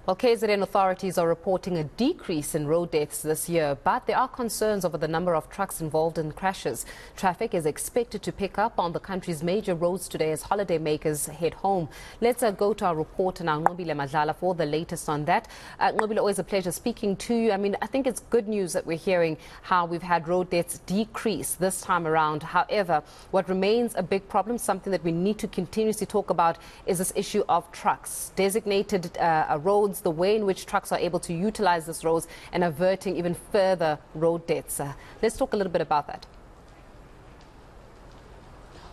Well, KZN authorities are reporting a decrease in road deaths this year, but there are concerns over the number of trucks involved in crashes. Traffic is expected to pick up on the country's major roads today as holidaymakers head home. Let's go to our reporter now, Nqobile Madlala, for the latest on that. Nqobile, always a pleasure speaking to you. I think it's good news that we're hearing how we've had road deaths decrease this time around. However, what remains a big problem, something that we need to continuously talk about, is this issue of trucks, designated roads, the way in which trucks are able to utilize these roads and averting even further road deaths. Let's talk a little bit about that.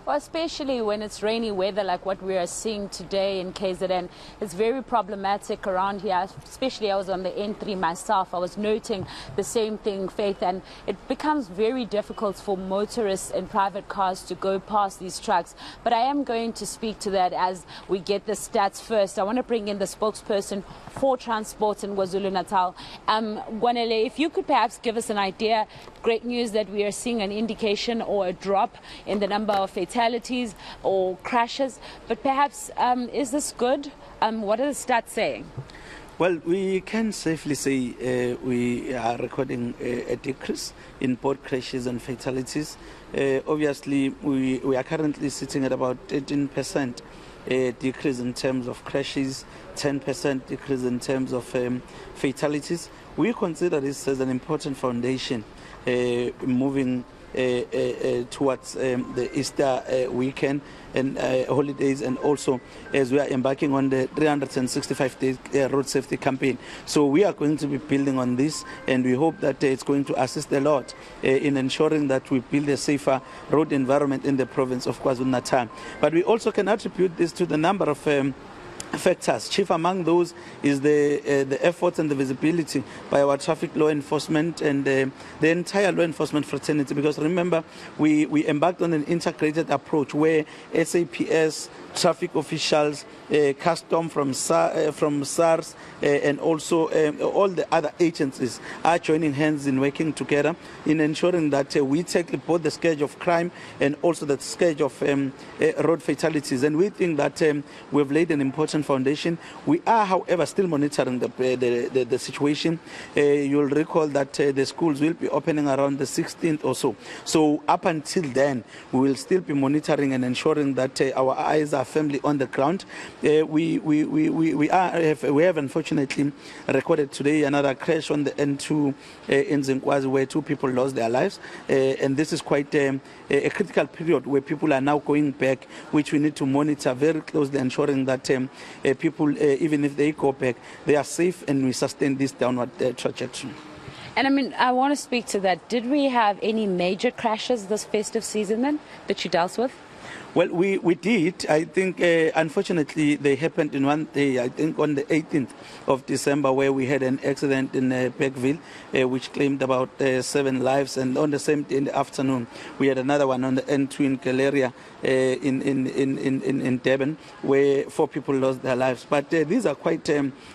Well, especially when it's rainy weather like what we are seeing today in KZN, it's very problematic around here. Especially I was on the N3 myself. I was noting the same thing, Faith, and it becomes very difficult for motorists in private cars to go past these trucks. But I am going to speak to that as we get the stats first. I want to bring in the spokesperson for transport in KwaZulu-Natal. Gwanele, if you could perhaps give us an idea. Great news that we are seeing an indication or a drop in the number of fatalities or crashes, but perhaps is this good? What are the stats saying? Well, we can safely say we are recording a decrease in both crashes and fatalities. Obviously, we are currently sitting at about 13% decrease in terms of crashes, 10% decrease in terms of fatalities. We consider this as an important foundation moving towards the Easter weekend and holidays, and also as we are embarking on the 365-day road safety campaign. So we are going to be building on this, and we hope that it's going to assist a lot in ensuring that we build a safer road environment in the province of KwaZulu-Natal. But we also can attribute this to the number of factors. Chief among those is the efforts and the visibility by our traffic law enforcement and the entire law enforcement fraternity, because remember, we embarked on an integrated approach where SAPS, traffic officials, custom from SARS, and also all the other agencies are joining hands in working together in ensuring that we tackle both the scourge of crime and also the scourge of road fatalities. And we think that we've laid an important foundation. We are, however, still monitoring the situation. You'll recall that the schools will be opening around the 16th or so. So up until then, we will still be monitoring and ensuring that our eyes are firmly on the ground. We have unfortunately recorded today another crash on the N2 in Zinkwazi where 2 people lost their lives, and this is quite a critical period where people are now going back, which we need to monitor very closely, ensuring that people, even if they go back, they are safe and we sustain this downward trajectory. And I want to speak to that. Did we have any major crashes this festive season then that you dealt with? Well, we did. I think, unfortunately, they happened in one day, I think on the 18th of December, where we had an accident in Beckville, which claimed about 7 lives. And on the same day in the afternoon, we had another one on the N2 in Galeria in Durban, where 4 people lost their lives. But these are quite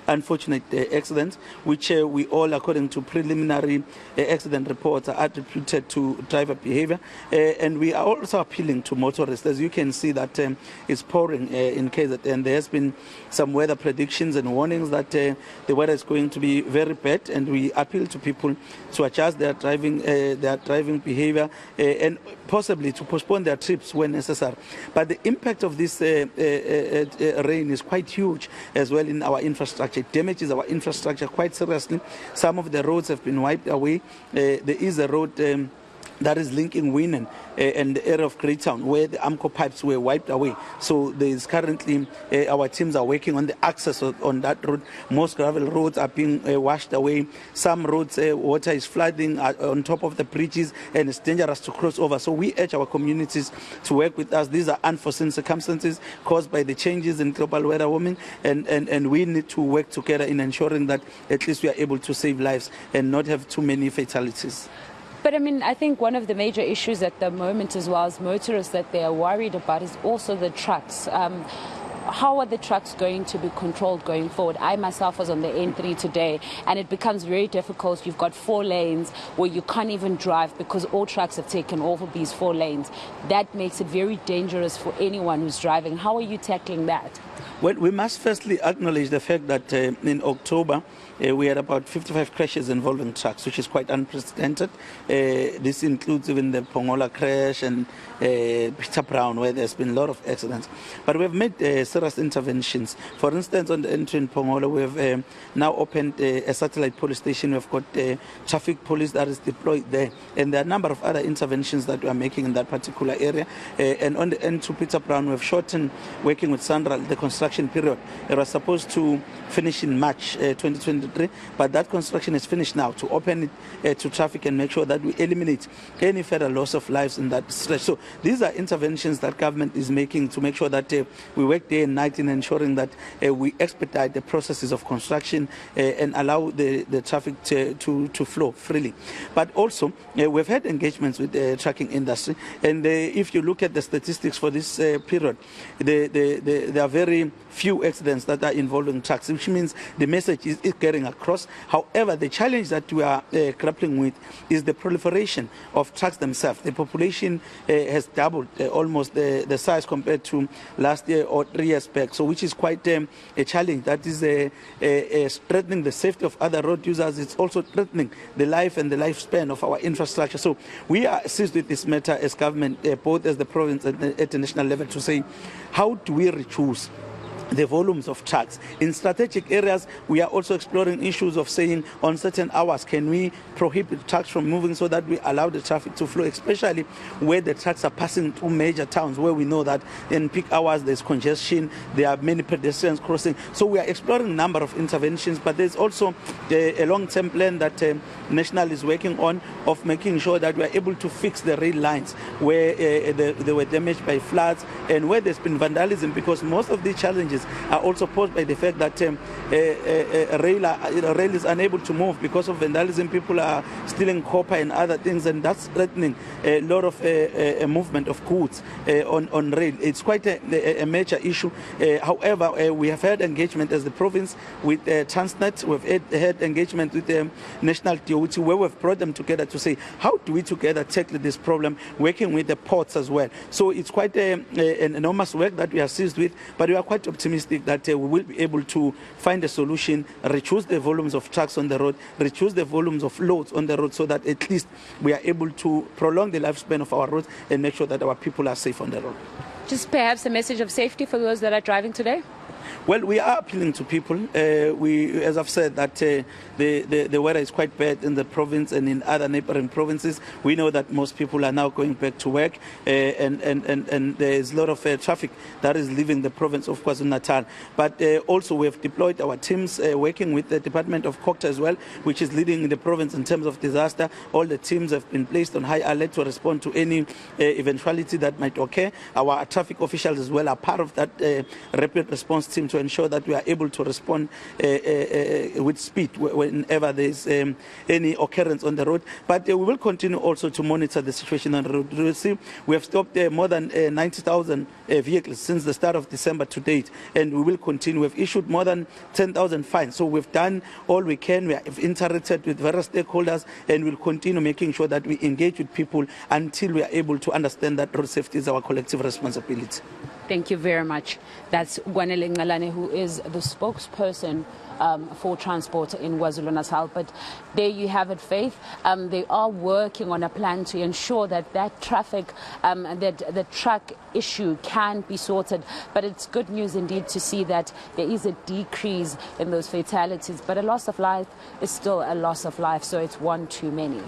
unfortunate accidents, which we all, according to preliminary accident reports, are attributed to driver behavior. And we are also appealing to motorists. As you can see that it's pouring in KZN, and there has been some weather predictions and warnings that the weather is going to be very bad, and we appeal to people to adjust their driving behavior and possibly to postpone their trips when necessary. But the impact of this rain is quite huge as well in our infrastructure. It damages our infrastructure quite seriously. Some of the roads have been wiped away. There is a road that is linking Winan and the area of Greytown, where the AMCO pipes were wiped away. So there is currently, our teams are working on the access on that road. Most gravel roads are being washed away. Some roads, water is flooding on top of the bridges, and it's dangerous to cross over. So we urge our communities to work with us. These are unforeseen circumstances caused by the changes in global weather warming, and we need to work together in ensuring that at least we are able to save lives and not have too many fatalities. But I think one of the major issues at the moment as well as motorists that they are worried about is also the trucks. how are the trucks going to be controlled going forward? I myself was on the N3 today, and it becomes very difficult. You've got 4 lanes where you can't even drive because all trucks have taken off of these 4 lanes. That makes it very dangerous for anyone who's driving. How are you tackling that? Well, we must firstly acknowledge the fact that in October we had about 55 crashes involving trucks, which is quite unprecedented. This includes even the Pongola crash and Peter Brown, where there's been a lot of accidents. But we've made serious interventions. For instance, on the entry in Pongola, we have now opened a satellite police station. We've got traffic police that is deployed there. And there are a number of other interventions that we are making in that particular area. And on the end to Peter Brown, we've shortened, working with Sandra, the construction period. It was supposed to finish in March 2023, but that construction is finished now to open it to traffic and make sure that we eliminate any further loss of lives in that stretch. So these are interventions that government is making to make sure that we work day and night in ensuring that we expedite the processes of construction and allow the traffic to flow freely. But also, we've had engagements with the trucking industry, and if you look at the statistics for this period, there are very few accidents that are involving trucks, which means the message is getting across. However, the challenge that we are grappling with is the proliferation of trucks themselves. The population has doubled, almost the size compared to last year or 3 years back, so which is quite a challenge that is threatening the safety of other road users. It's also threatening the life and the lifespan of our infrastructure. So we are seized with this matter as government, both as the province and at the national level, to say, how do we reduce the volumes of trucks? In strategic areas, we are also exploring issues of saying on certain hours, can we prohibit trucks from moving so that we allow the traffic to flow, especially where the trucks are passing through major towns where we know that in peak hours there's congestion, there are many pedestrians crossing. So we are exploring a number of interventions, but there's also a long-term plan that National is working on of making sure that we are able to fix the rail lines where they were damaged by floods and where there's been vandalism, because most of the challenges are also posed by the fact that rail is unable to move because of vandalism. People are stealing copper and other things, and that's threatening a lot of movement of goods on rail. It's quite a major issue. However, we have had engagement as the province with Transnet. We've had engagement with the National DOT, where we've brought them together to say, how do we together tackle this problem, working with the ports as well. So it's quite an enormous work that we are seized with, but we are quite optimistic that we will be able to find a solution, reduce the volumes of trucks on the road, reduce the volumes of loads on the road, so that at least we are able to prolong the lifespan of our roads and make sure that our people are safe on the road. Just perhaps a message of safety for those that are driving today? Well, we are appealing to people. As I've said, that the weather is quite bad in the province and in other neighboring provinces. We know that most people are now going back to work, and there is a lot of traffic that is leaving the province of KwaZulu-Natal. But also we have deployed our teams working with the Department of COCTA as well, which is leading the province in terms of disaster. All the teams have been placed on high alert to respond to any eventuality that might occur. Our traffic officials as well are part of that rapid response team to ensure that we are able to respond with speed whenever there is any occurrence on the road. But we will continue also to monitor the situation on the road. You will see we have stopped more than 90,000 vehicles since the start of December to date, and we will continue. We have issued more than 10,000 fines. So we've done all we can. We have interacted with various stakeholders, and we'll continue making sure that we engage with people until we are able to understand that road safety is our collective responsibility. Thank you very much. That's Nqobile Madlala, who is the spokesperson for transport in KwaZulu-Natal. But there you have it, Faith. They are working on a plan to ensure that traffic, that the truck issue can be sorted. But it's good news indeed to see that there is a decrease in those fatalities. But a loss of life is still a loss of life, so it's one too many.